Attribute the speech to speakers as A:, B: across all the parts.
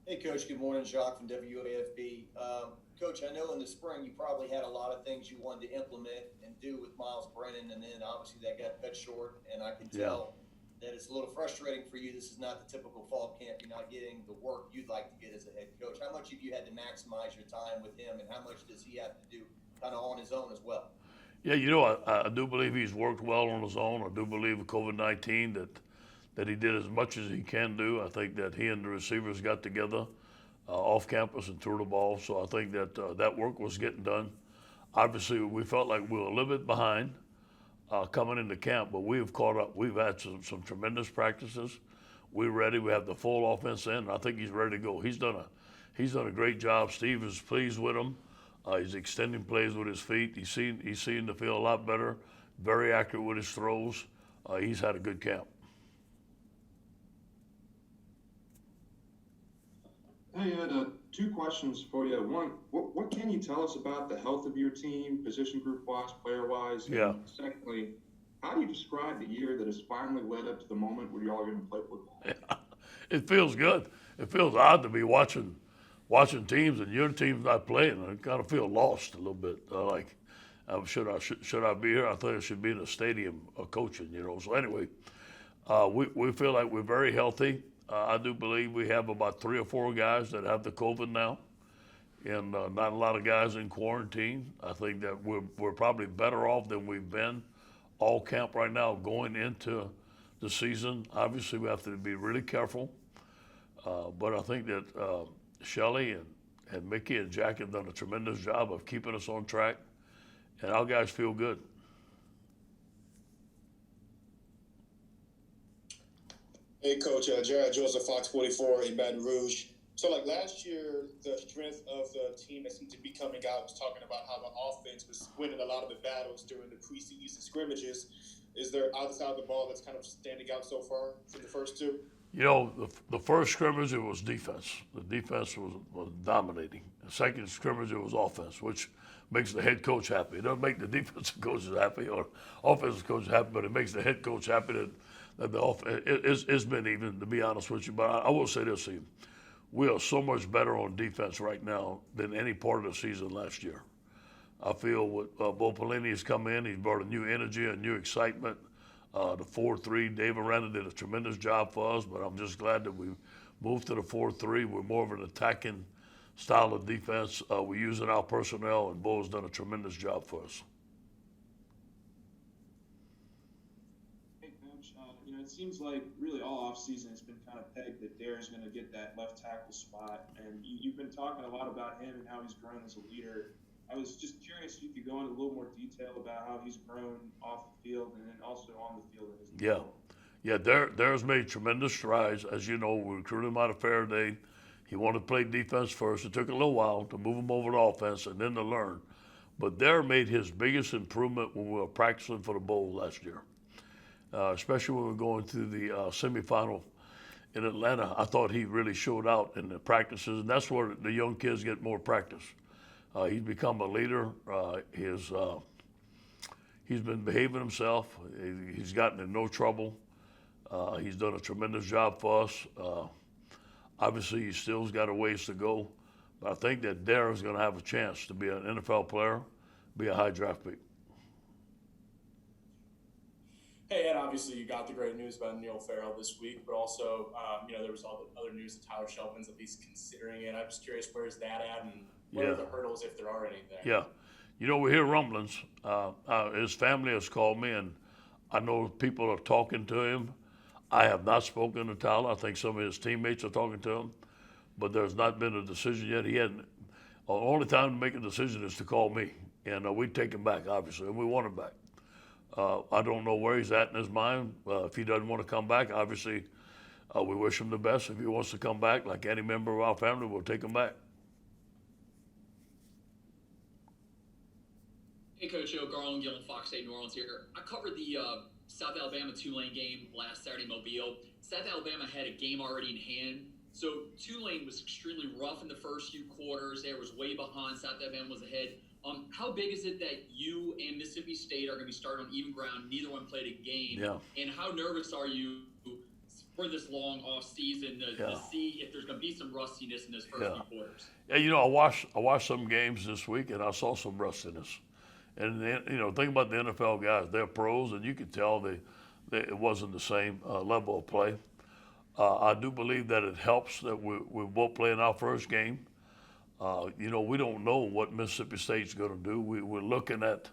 A: Hey, Coach. Good morning. Jacques from WAFB. Coach, I know in the spring you probably had a lot of things you wanted to implement and do with Miles Brennan, and then obviously that got cut short. And I can
B: Yeah.
A: tell that it's a little frustrating for you. This is not the typical fall camp. You're not getting the work you'd like to get as a head coach. How much have you had to maximize your time with him, and how much does he have to do kind of on his own as well?
B: Yeah, I do believe he's worked well on his own. I do believe with COVID-19 that he did as much as he can do. I think that he and the receivers got together off campus and threw the ball. So I think that that work was getting done. Obviously, we felt like we were a little bit behind coming into camp, but we have caught up. We've had some tremendous practices. We're ready. We have the full offense in. I think he's ready to go. He's done a great job. Steve is pleased with him. He's extending plays with his feet. He's seen the field a lot better. Very accurate with his throws. He's had a good camp.
C: Hey, I had two questions for you. One, what can you tell us about the health of your team, position group wise, player wise?
B: Yeah.
C: And secondly, how do you describe the year that has finally led up to the moment where you're all going to play football?
B: It feels good. It feels odd to be watching teams and your team's not playing. I kind of feel lost a little bit. Like, should I be here? I thought I should be in the stadium coaching. So anyway, we feel like we're very healthy. I do believe we have about 3 or 4 guys that have the COVID now, and not a lot of guys in quarantine. I think that we're probably better off than we've been all camp right now going into the season. Obviously, we have to be really careful, but I think that Shelly and Mickey and Jack have done a tremendous job of keeping us on track, and our guys feel good.
D: Hey, Coach, Jared Joseph, Fox 44 in Baton Rouge. So, like last year, the strength of the team that seemed to be coming out was talking about how the offense was winning a lot of the battles during the preseason scrimmages. Is there other side of the ball that's kind of standing out so far from the first two?
B: The first scrimmage, it was defense. The defense was dominating. The second scrimmage, it was offense, which makes the head coach happy. It doesn't make the defensive coaches happy or offensive coaches happy, but it makes the head coach happy that the offense, it's been even, to be honest with you. But I will say this, Steve. We are so much better on defense right now than any part of the season last year. I feel with Bo Pelini has come in, he's brought a new energy, a new excitement. The 4-3, Dave Aranda did a tremendous job for us, but I'm just glad that we moved to the 4-3. We're more of an attacking style of defense. We're using our personnel, and Bo's done a tremendous job for us.
C: Hey, Coach, it seems like really all offseason it's been kind of pegged that Dare's going to get that left tackle spot, and you've been talking a lot about him and how he's grown as a leader. I was just curious if you could go into a little more detail about how he's grown off the field and then also on the field in his
B: Yeah.
C: development.
B: Yeah, Dare's made tremendous strides. As you know, we recruited him out of Faraday. He wanted to play defense first. It took a little while to move him over to offense and then to learn. But Dare made his biggest improvement when we were practicing for the bowl last year, especially when we were going through the semifinal in Atlanta. I thought he really showed out in the practices, and that's where the young kids get more practice. He's become a leader. He's been behaving himself. He's gotten in no trouble. He's done a tremendous job for us. Obviously, he still's got a ways to go, but I think that Darren's going to have a chance to be an NFL player, be a high draft pick.
E: Hey, Ed, obviously you got the great news about Neil Farrell this week, but also, there was all the other news that Tyler Shelvin's at least considering it. I'm just curious, where's that at, and what
B: Yeah,
E: are the hurdles, if there are any there?
B: yeah. We hear rumblings. His family has called me, and I know people are talking to him. I have not spoken to Tyler. I think some of his teammates are talking to him, but there's not been a decision yet. He hadn't. The only time to make a decision is to call me, and we take him back, obviously, and we want him back. I don't know where he's at in his mind. If he doesn't want to come back, obviously, we wish him the best. If he wants to come back, like any member of our family, we'll take him back.
F: Hey, Coach Joe, Garland Gill, Fox 8 New Orleans here. I covered the South Alabama Tulane game last Saturday in Mobile. South Alabama had a game already in hand. So Tulane was extremely rough in the first few quarters. They was way behind. South Alabama was ahead. How big is it that you and Mississippi State are going to be starting on even ground? Neither one played a game.
B: Yeah.
F: And how nervous are you for this long off season to see if there's going to be some rustiness in this first few quarters.
B: Yeah, I watched some games this week and I saw some rustiness. And think about the NFL guys; they're pros, and you can tell it wasn't the same level of play. I do believe that it helps that we're both playing our first game. We don't know what Mississippi State's going to do. We're looking at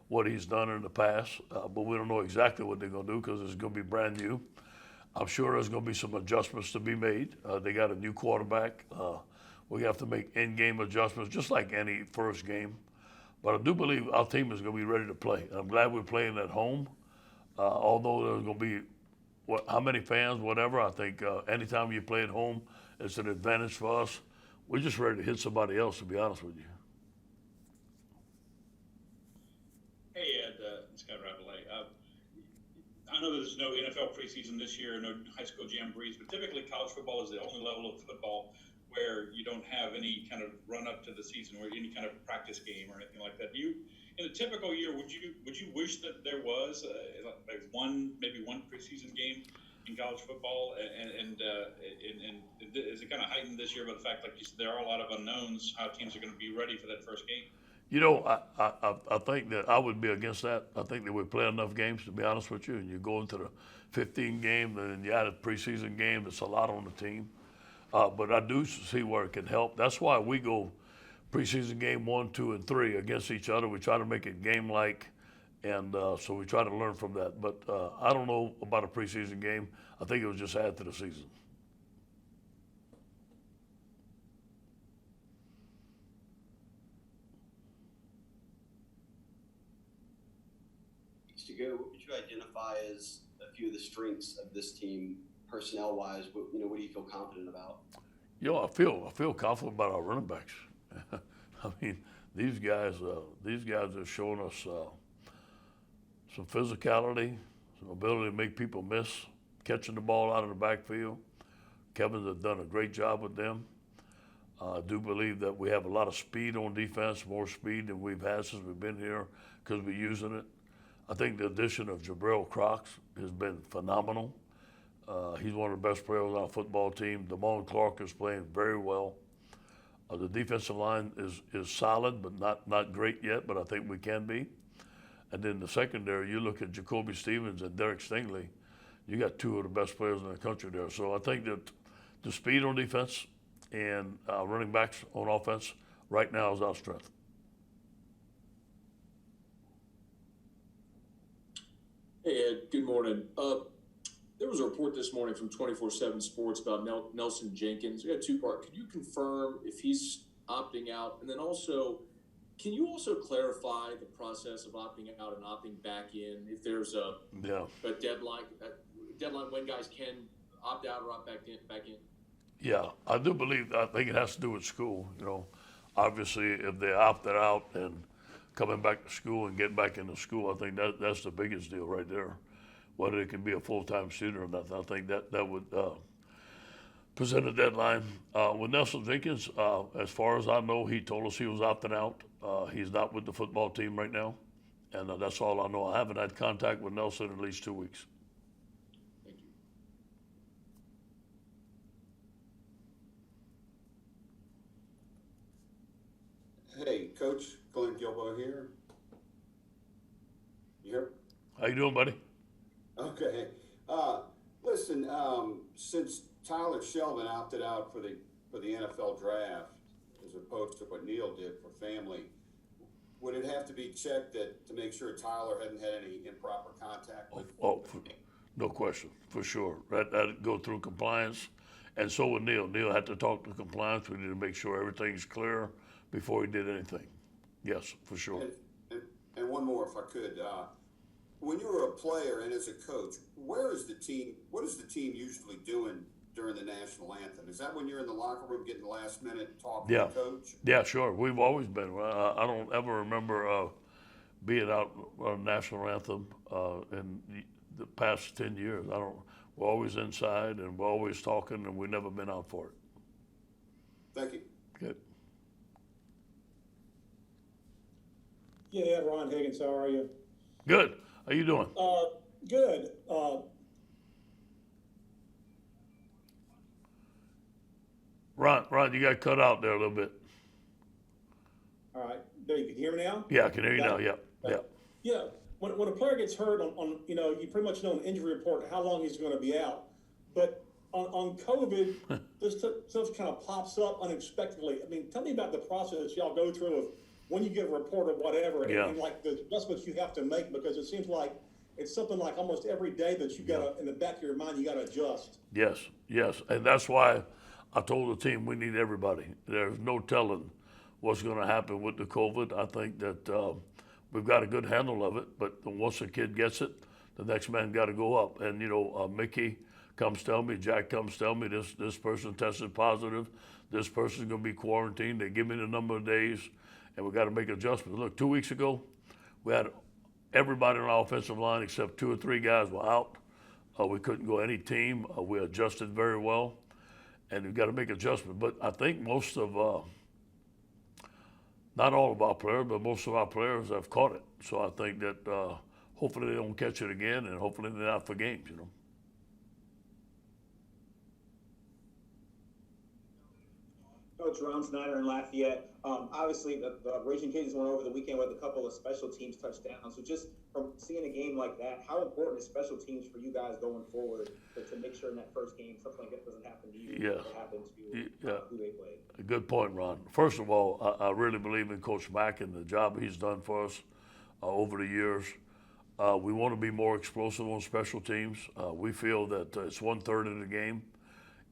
B: what he's done in the past, but we don't know exactly what they're going to do because it's going to be brand new. I'm sure there's going to be some adjustments to be made. They got a new quarterback. We have to make in-game adjustments, just like any first game. But I do believe our team is going to be ready to play. I'm glad we're playing at home. Although there's going to be how many fans, whatever, I think anytime you play at home, it's an advantage for us. We're just ready to hit somebody else, to be honest with you.
G: Hey, Ed, it's Scott Rabelais. I know there's no NFL preseason this year, no high school jamborees, but typically college football is the only level of football where you don't have any kind of run up to the season or any kind of practice game or anything like that. In a typical year, would you wish that there was maybe one preseason game in college football, and is it kind of heightened this year by the fact, like you said, there are a lot of unknowns how teams are going to be ready for that first game?
B: I think that I would be against that. I think that we play enough games, to be honest with you, and you go into the 15 game, and you add a preseason game. That's a lot on the team. But I do see where it can help. That's why we go preseason game 1, 2, and 3 against each other. We try to make it game-like, and so we try to learn from that. But I don't know about a preseason game. I think it was just add to the season.
H: To go, what would you identify as a few of the strengths of this team, personnel-wise? What do you feel confident about?
B: I feel confident about our running backs. I mean, these guys are showing us some physicality, some ability to make people miss, catching the ball out of the backfield. Kevin's has done a great job with them. I do believe that we have a lot of speed on defense, more speed than we've had since we've been here because we're using it. I think the addition of Jabril Crocs has been phenomenal. He's one of the best players on our football team. Damone Clark is playing very well. The defensive line is solid, but not great yet, but I think we can be. And then the secondary, you look at Jacoby Stevens and Derek Stingley, you got two of the best players in the country there. So I think that the speed on defense and running backs on offense right now is our strength.
I: Hey, Ed, good morning. There was a report this morning from 24/7 Sports about Nelson Jenkins. We got a two-part. Could you confirm if he's opting out? And then also, can you also clarify the process of opting out and opting back in? If there's a deadline when guys can opt out or opt back in?
B: Yeah, I think it has to do with school. Obviously, if they opted out and coming back to school and getting back into school, I think that's the biggest deal right there. Whether it can be a full-time student or not, I think that would present a deadline. With Nelson Jenkins, as far as I know, he told us he was opting out. He's not with the football team right now, and that's all I know. I haven't had contact with Nelson in at least 2 weeks.
I: Thank you.
J: Hey, Coach, Glenn Gilbert here. You here?
B: How you doing, buddy?
J: Okay. Listen, since Tyler Shelvin opted out for the NFL draft, as opposed to what Neil did for family, would it have to be checked to make sure Tyler hadn't had any improper contact with?
B: No question, for sure. That'd go through compliance, and so would Neil. Neil had to talk to compliance. We need to make sure everything's clear before he did anything. Yes, for sure.
J: And one more, if I could. When you were a player and as a coach, what is the team usually doing during the national anthem? Is that when you're in the locker room getting the last minute talk with the coach? Yeah, sure. We've always been.
B: I don't ever remember being out on national anthem in the past 10 years. We're always inside and we're always talking, and we've never been out for it.
J: Thank you.
B: Good.
K: Yeah, Ron Higgins, how are you?
B: Good. How you doing?
K: Good.
B: Ron, you got cut out there a little bit.
K: All right, there, you can hear me now?
B: Yeah, I can hear you now.
K: Got it?
B: Yeah.
K: Yeah, when a player gets hurt on, you pretty much know an injury report how long he's gonna be out. But on COVID, this stuff kind of pops up unexpectedly. I mean, tell me about the process y'all go through of when you get a report or whatever, and like the adjustments you have to make, because it seems like it's something like almost every day that you gotta, in the back of your mind, you gotta adjust.
B: Yes, and that's why I told the team we need everybody. There's no telling what's going to happen with the COVID. I think that we've got a good handle of it, but once a kid gets it, the next man got to go up. And Mickey comes tell me, Jack comes tell me this person tested positive, this person's going to be quarantined. They give me the number of days, and we got to make adjustments. Look, 2 weeks ago, we had everybody on our offensive line except 2 or 3 guys were out. We couldn't go any team. We adjusted very well, and we've got to make adjustments. But I think most of, not all of our players, but most of our players have caught it. So I think that hopefully they don't catch it again, and hopefully they're out for games,
L: Coach Ron Snyder in Lafayette. Obviously, the Raging Cajuns went over the weekend with a couple of special teams touchdowns. So just from seeing a game like that, how important is special teams for you guys going forward to make sure in that first game something like that doesn't happen to you?
B: Yes.
L: What happened to who they played?
B: A good point, Ron. First of all, I really believe in Coach Mack and the job he's done for us over the years. We want to be more explosive on special teams. We feel that it's 1/3 of the game.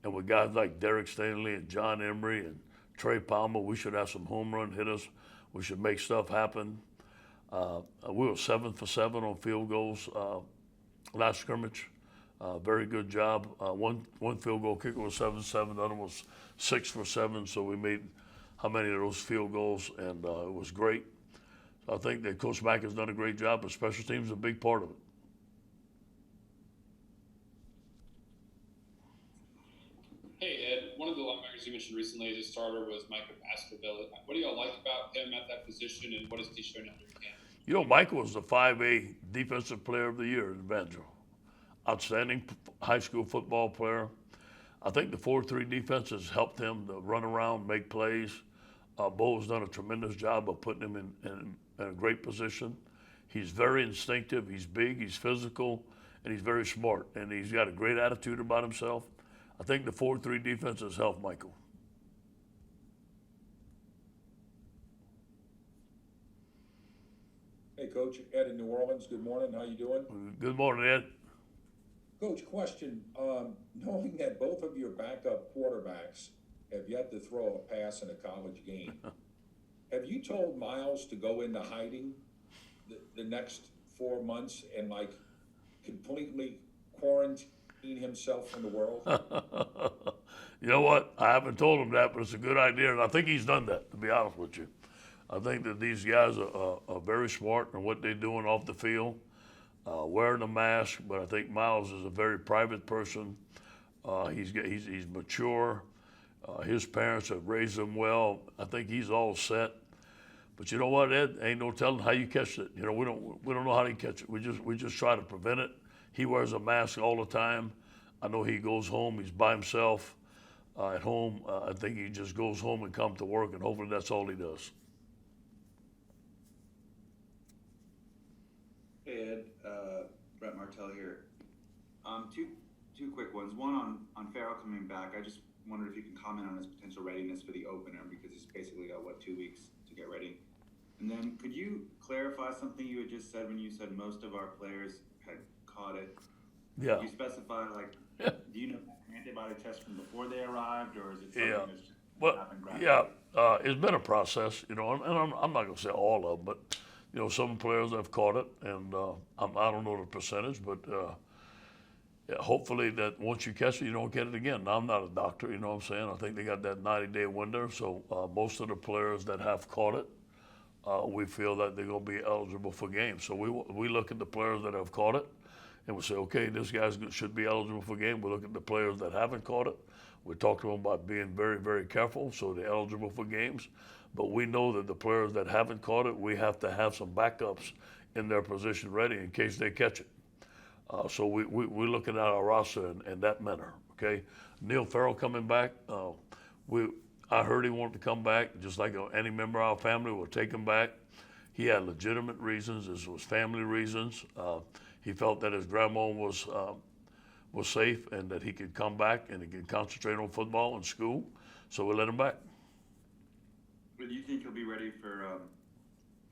B: And with guys like Derek Stanley and John Emery and Trey Palmer, we should have some home run hitters. We should make stuff happen. We were 7 for 7 on field goals last scrimmage. Very good job. One field goal kicker was 7-7. The other was 6 for 7. So we made how many of those field goals, and it was great. So I think that Coach Mack has done a great job, but special teams is a big part of it.
M: Hey, Ed, one of the linebackers you mentioned recently as a starter was Micah Baskerville. What do y'all like about him at that position, and what has he shown out there in camp?
B: Michael was the 5A Defensive Player of the Year in Evangel. Outstanding high school football player. I think the 4-3 defense has helped him to run around, make plays. Bo's done a tremendous job of putting him in a great position. He's very instinctive, he's big, he's physical, and he's very smart. And he's got a great attitude about himself. I think the 4-3 defense has helped Michael.
N: Hey, Coach, Ed in New Orleans. Good morning. How you doing?
B: Good morning, Ed.
N: Coach, question. Knowing that both of your backup quarterbacks have yet to throw a pass in a college game, have you told Miles to go into hiding the next 4 months and completely quarantine himself from the world?
B: You know what? I haven't told him that, but it's a good idea, and I think he's done that, to be honest with you. I think that these guys are very smart in what they're doing off the field, wearing a mask, but I think Miles is a very private person. He's mature. His parents have raised him well. I think he's all set. But you know what, Ed? Ain't no telling how you catch it. We don't know how to catch it. We just try to prevent it. He wears a mask all the time. I know he goes home. He's by himself at home. I think he just goes home and comes to work, and hopefully that's all he does.
O: Hey, Ed. Brett Martell here. Two quick ones. One on Farrell coming back. I just wondered if you can comment on his potential readiness for the opener, because he's basically got, 2 weeks to get ready. And then could you clarify something you had just said when you said most of our players had caught it?
B: Yeah.
O: Did you specify, do you know an antibody test from before they arrived, or is it something that's just happened gradually?
B: It's been a process, and I'm not going to say all of them, but, some players have caught it, and I don't know the percentage, but hopefully that once you catch it, you don't get it again. Now, I'm not a doctor, you know what I'm saying? I think they got that 90-day window, so most of the players that have caught it, we feel that they're going to be eligible for games. So we look at the players that have caught it, and we say, okay, this guy should be eligible for game. We look at the players that haven't caught it. We talk to them about being very, very careful so they're eligible for games. But we know that the players that haven't caught it, we have to have some backups in their position ready in case they catch it. So we're looking at our roster in that manner, okay? Neil Farrell coming back. I heard he wanted to come back, just like any member of our family will take him back. He had legitimate reasons. This was family reasons. He felt that his grandma was safe and that he could come back and he could concentrate on football and school. So we let him back.
O: But do you think he'll be ready for on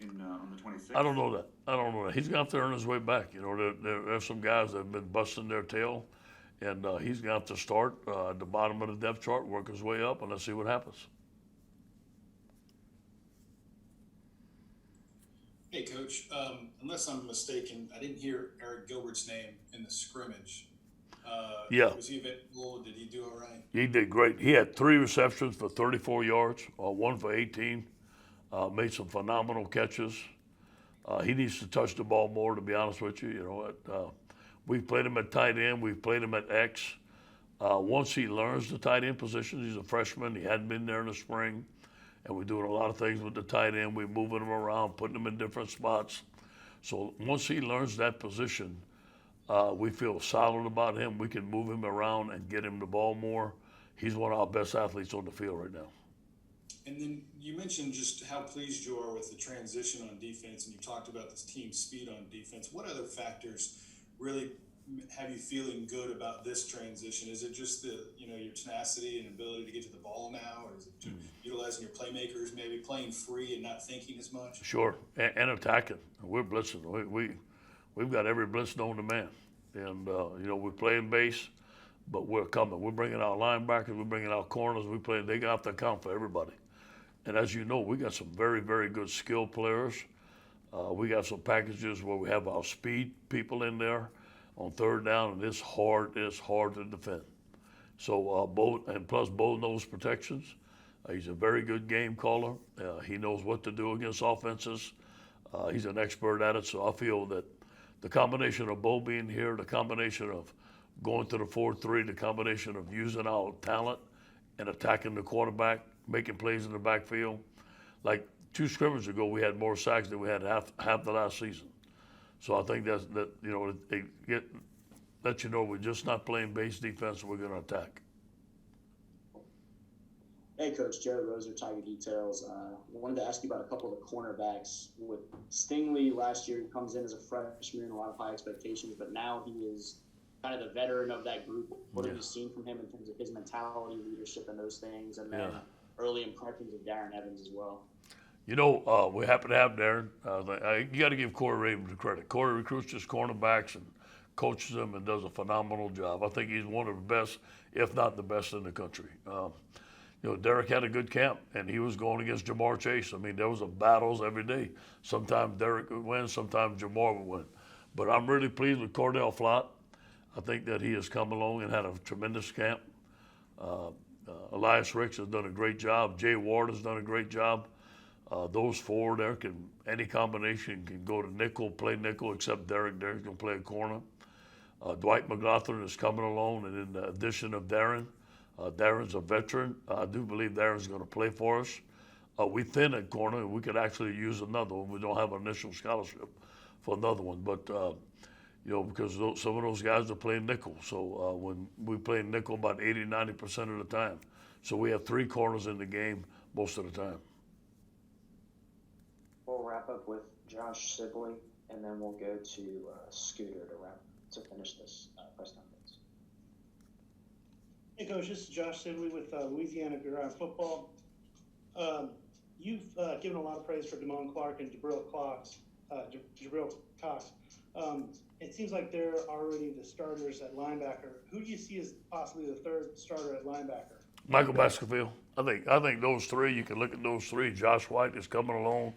O: the 26th?
B: I don't know that. He's going to have to earn his way back. You know, there's some guys that have been busting their tail, and he's going to have to start at the bottom of the depth chart, work his way up, and let's see what happens.
P: Hey, Coach. Unless I'm mistaken, I didn't hear Eric Gilbert's name in the scrimmage.
B: Yeah.
P: Was he available? Did he do all right?
B: He did great. He had 3 receptions for 34 yards, 1 for 18. Made some phenomenal catches. He needs to touch the ball more, to be honest with you. You know, we've played him at tight end. We've played him at X. Once he learns the tight end position, he's a freshman. He hadn't been there in the spring. And we're doing a lot of things with the tight end. We're moving him around, putting him in different spots. So once he learns that position, we feel solid about him. We can move him around and get him the ball more. He's one of our best athletes on the field right now.
P: And then you mentioned just how pleased you are with the transition on defense, and you talked about this team speed on defense. What other factors really have you feeling good about this transition? Is it just your tenacity and ability to get to the ball now, or is it utilizing your playmakers, maybe playing free and not thinking as much?
B: Sure, and attacking. We're blitzing. We've got every blitz known to man, and we're playing base, but we're coming. We're bringing our linebackers. We're bringing our corners. They got to account for everybody. And as you know, we got some very, very good skill players. We got some packages where we have our speed people in there on third down, and it's hard to defend. So Bo knows protections. He's a very good game caller. He knows what to do against offenses. He's an expert at it. So I feel that the combination of Bo being here, the combination of going to the 4-3, the combination of using our talent and attacking the quarterback, making plays in the backfield. Like 2 scrimmages ago, we had more sacks than we had half the last season. So I think let you know we're just not playing base defense. We're going to attack.
Q: Hey, Coach. Jared Roser, Tiger Details. I wanted to ask you about a couple of the cornerbacks. With Stingley last year, he comes in as a freshman, a lot of high expectations, but now he is kind of the veteran of that group. What have you seen from him in terms of his mentality, leadership, and those things? And then early impressions of Darren Evans as well.
B: You know, we happen to have Darren. You got to give Corey Ravens the credit. Corey recruits his cornerbacks and coaches them and does a phenomenal job. I think he's one of the best, if not the best in the country. Derek had a good camp, and he was going against Jamar Chase. I mean, there was battles every day. Sometimes Derek would win, sometimes Jamar would win. But I'm really pleased with Cordell Flott. I think that he has come along and had a tremendous camp. Elias Ricks has done a great job. Jay Ward has done a great job. Those 4 there any combination can go to nickel, play nickel, except Derek. Derek's going to play a corner. Dwight McLaughlin is coming along, and in the addition of Darren, Darren's a veteran. I do believe Darren's going to play for us. We thin at corner, and we could actually use another one. We don't have an initial scholarship for another one, but because some of those guys are playing nickel. So when we play nickel about 80-90% of the time. So we have 3 corners in the game most of the time.
Q: We'll wrap up with Josh Sibley, and then we'll go to Scooter to finish this press conference.
R: Hey, Coach, this is Josh Sibley with Louisiana Bureau of Football. You've given a lot of praise for Damone Clark and Jabril Cox. It seems like they're already the starters at linebacker. Who do you see as possibly the 3rd starter at linebacker?
B: Michael Baskerville. I think those 3, you can look at those 3. Josh White is coming along.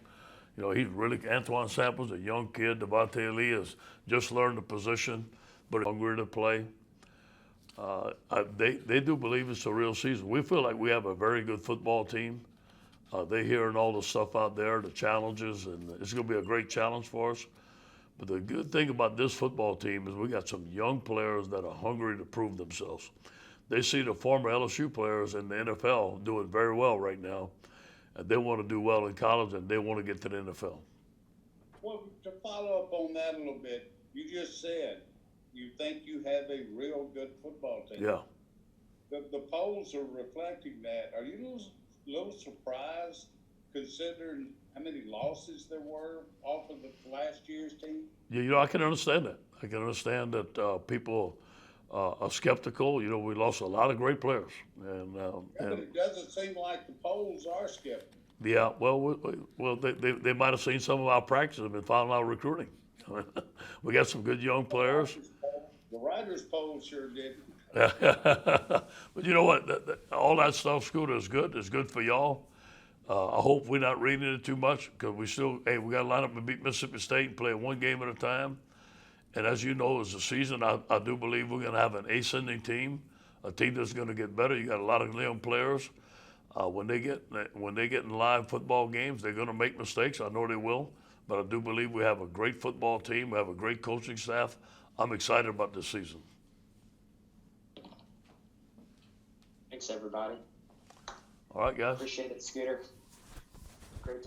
B: He's really, Antoine Sample's a young kid. Devontae Lee has just learned the position, but hungry to play. They do believe it's a real season. We feel like we have a very good football team. They're hearing all the stuff out there, the challenges, and it's going to be a great challenge for us. But the good thing about this football team is we got some young players that are hungry to prove themselves. They see the former LSU players in the NFL doing very well right now, and they want to do well in college, and they want to get to the NFL.
S: Well, to follow up on that a little bit, you just said you think you have a real good football team.
B: Yeah.
S: the polls are reflecting that. Are you a little surprised considering how many losses there were off of the last year's team?
B: Yeah, I can understand that. I can understand that people are skeptical. We lost a lot of great players,
S: But it doesn't seem like the polls are skeptical.
B: yeah. Well, they might have seen some of our practices and been following our recruiting. We got some good young players.
S: The writers' poll sure didn't.
B: But you know what? All that stuff, Scooter, is good. It's good for y'all. I hope we're not reading it too much because we got to line up and beat Mississippi State and play one game at a time. And as you know, as the season, I do believe we're going to have an ascending team, a team that's going to get better. You got a lot of young players. When they get in live football games, they're going to make mistakes. I know they will, but I do believe we have a great football team. We have a great coaching staff. I'm excited about this season.
Q: Thanks, everybody.
B: All right, guys.
Q: Appreciate it, Scooter.